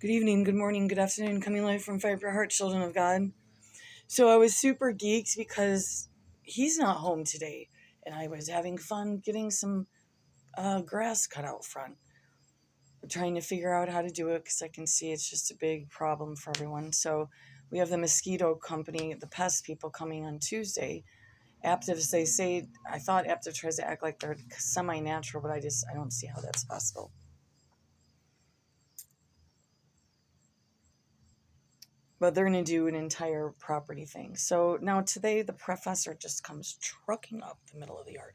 Good evening, good morning, good afternoon, coming live from Fire Heart, children of God. So I was super geeked because he's not home today, and I was having fun getting some grass cut out front. Trying to figure out how to do it because I can see it's just a big problem for everyone. So we have the mosquito company, the pest people coming on Tuesday. Aptives, they say, I thought Aptiv tries to act like they're semi-natural, but I don't see how that's possible. But they're going to do an entire property thing. So now today, the professor just comes trucking up the middle of the yard.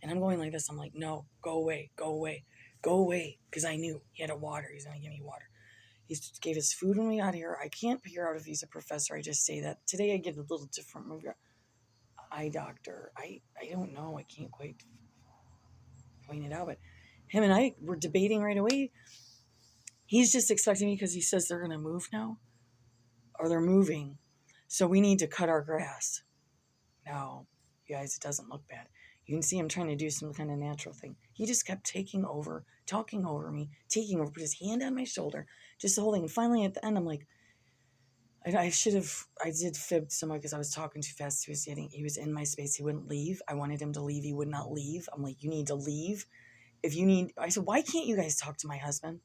And I'm going like this. I'm like, no, go away, go away, go away. Because I knew he had a water. He's going to give me water. He gave us food when we got here. I can't figure out if he's a professor. I just say that. Today I get a little different from your eye doctor. I don't know. I can't quite point it out. But him and I were debating right away. He's just expecting me because he says they're going to move now. Or they're moving. So we need to cut our grass. No, you guys, it doesn't look bad. You can see him trying to do some kind of natural thing. He just kept taking over, talking over me, put his hand on my shoulder, just holding. And finally, at the end, I'm like, I did fib somewhat because I was talking too fast. He was in my space. He wouldn't leave. I wanted him to leave. He would not leave. I'm like, you need to leave. I said, why can't you guys talk to my husband?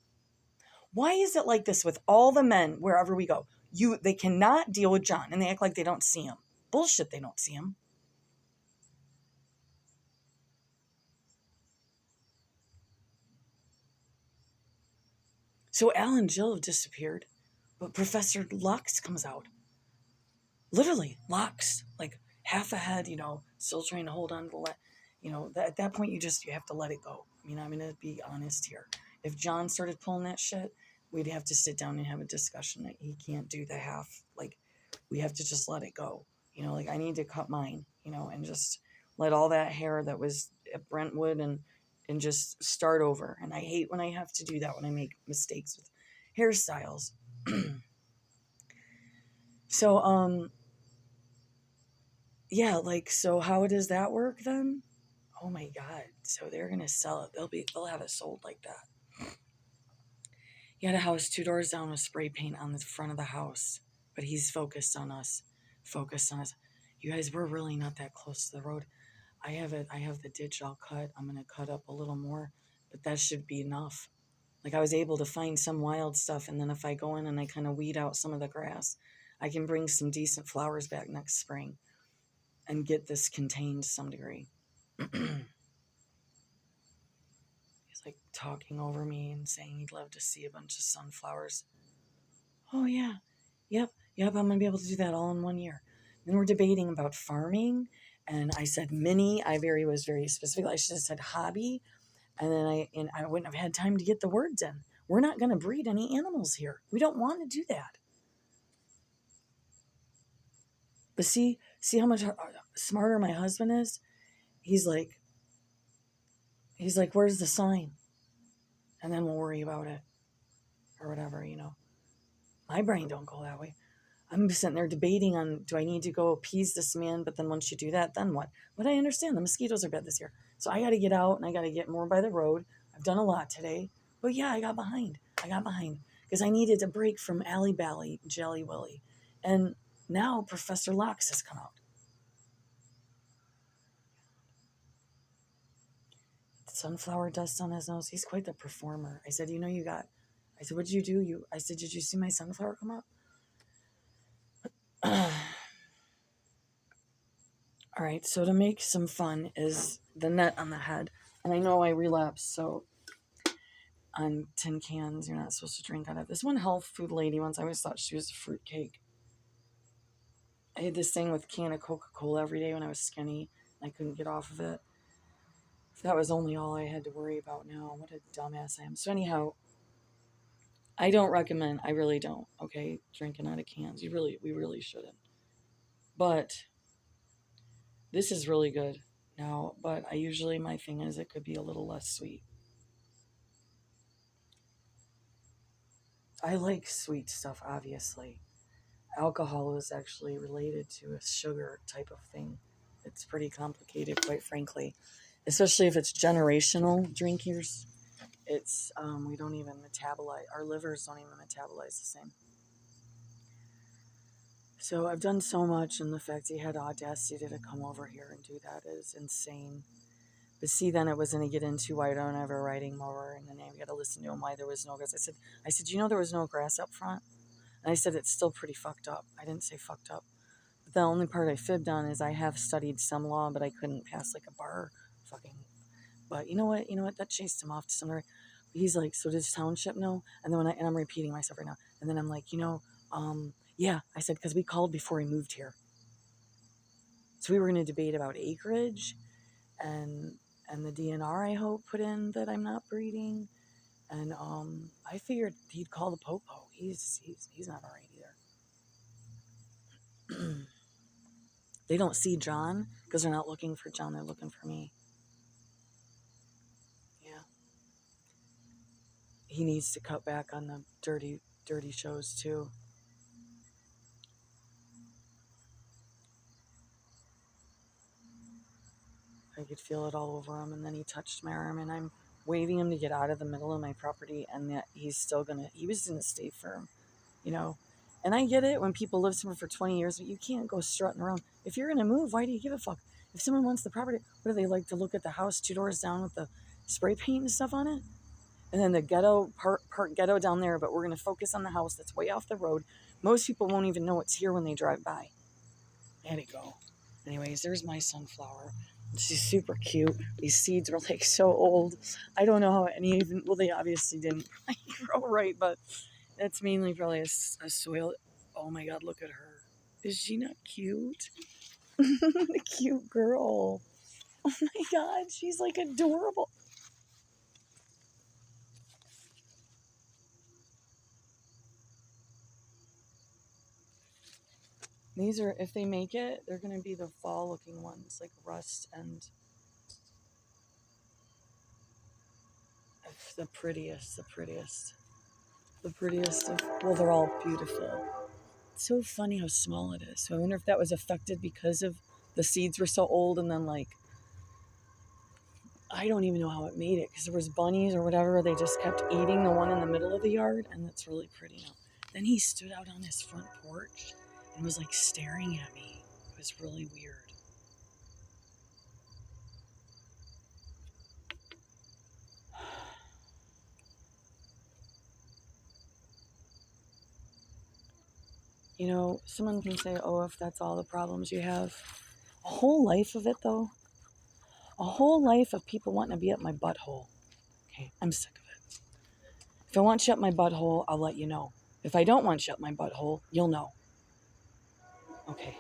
Why is it like this with all the men wherever we go? They cannot deal with John, and they act like they don't see him. Bullshit, they don't see him. So Al and Jill have disappeared, but Professor Lux comes out. Literally, Lux, like half a head, still trying to hold on to at that point you have to let it go. I mean, I'm going to be honest here. If John started pulling that shit, we'd have to sit down and have a discussion that he can't do the half. Like, we have to just let it go. I need to cut mine, and just let all that hair that was at Brentwood and just start over. And I hate when I have to do that, when I make mistakes with hairstyles. So, yeah, so how does that work then? Oh my God. So they're going to sell it. They'll have it sold like that. He had a house 2 doors down with spray paint on the front of the house, but he's focused on us. You guys, we're really not that close to the road. I have the ditch all cut. I'm going to cut up a little more, but that should be enough. Like, I was able to find some wild stuff, and then if I go in and I kind of weed out some of the grass, I can bring some decent flowers back next spring and get this contained to some degree. He's like talking over me and saying he'd love to see a bunch of sunflowers. Oh, yeah. Yep, I'm going to be able to do that all in 1 year. Then we're debating about farming, and I said mini. I was very specific. I should have said hobby, and then I wouldn't have had time to get the words in. We're not going to breed any animals here. We don't want to do that. But see how much smarter my husband is? He's like, where's the sign? And then we'll worry about it. Or whatever, My brain don't go that way. I'm sitting there debating on, do I need to go appease this man? But then once you do that, then what? But I understand the mosquitoes are bad this year. So I got to get out and I got to get more by the road. I've done a lot today. But yeah, I got behind because I needed a break from Alley Balley, Jelly Willy. And now Professor Locks has come out. Sunflower dust on his nose. He's quite the performer. I said, I said, what did you do? I said, did you see my sunflower come up? All right, so to make some fun is the net on the head. And I know I relapsed, so on tin cans, you're not supposed to drink out of. This one health food lady once, I always thought she was a fruitcake. I had this thing with a can of Coca-Cola every day when I was skinny. I couldn't get off of it. That was only all I had to worry about now. What a dumbass I am. So anyhow, I don't recommend, I really don't, okay, drinking out of cans. We really shouldn't. But this is really good now, but my thing is it could be a little less sweet. I like sweet stuff, obviously. Alcohol is actually related to a sugar type of thing. It's pretty complicated, quite frankly, especially if it's generational drinkers. It's, we don't even metabolize, our livers don't even metabolize the same. So I've done so much, and the fact he had audacity to come over here and do that is insane. But see, then it was going to get into why I don't have a riding mower, and then I got to listen to him why there was no grass. I said, you know, there was no grass up front, and I said it's still pretty fucked up. I didn't say fucked up. But the only part I fibbed on is I have studied some law, but I couldn't pass like a bar fucking. But you know what? That chased him off to somewhere. He's like, so does township know? And then and I'm repeating myself right now, and then I'm like, yeah. I said because we called before he moved here, so we were going to debate about acreage, and the DNR I hope put in that I'm not breeding, and I figured he'd call the popo. He's not all right either. They don't see John because they're not looking for John. They're looking for me. Yeah. He needs to cut back on the dirty shows too. I could feel it all over him, and then he touched my arm, and I'm waving him to get out of the middle of my property, and that he was gonna stay firm, you know. And I get it when people live somewhere for 20 years, but you can't go strutting around. If you're gonna move, why do you give a fuck? If someone wants the property, what do they like to look at the house 2 doors down with the spray paint and stuff on it? And then the ghetto part ghetto down there, but we're gonna focus on the house that's way off the road. Most people won't even know it's here when they drive by. There you go. Anyways, there's my sunflower. She's super cute. These seeds were like so old. I don't know how any even, well, they obviously didn't grow right, but that's mainly probably a soil. Oh my God, look at her. Is she not cute? A cute girl. Oh my God, she's like adorable. These are, if they make it, they're going to be the fall looking ones, like rust and the prettiest. Well, they're all beautiful. It's so funny how small it is. So I wonder if that was affected because of the seeds were so old, and then like, I don't even know how it made it because there was bunnies or whatever. They just kept eating the one in the middle of the yard, and that's really pretty now. Then he stood out on his front porch and was like staring at me. It was really weird. You know, someone can say, oh, if that's all the problems you have. A whole life of it, though. A whole life of people wanting to be at my butthole. Okay, I'm sick of it. If I want you up my butthole, I'll let you know. If I don't want you up my butthole, you'll know. Okay.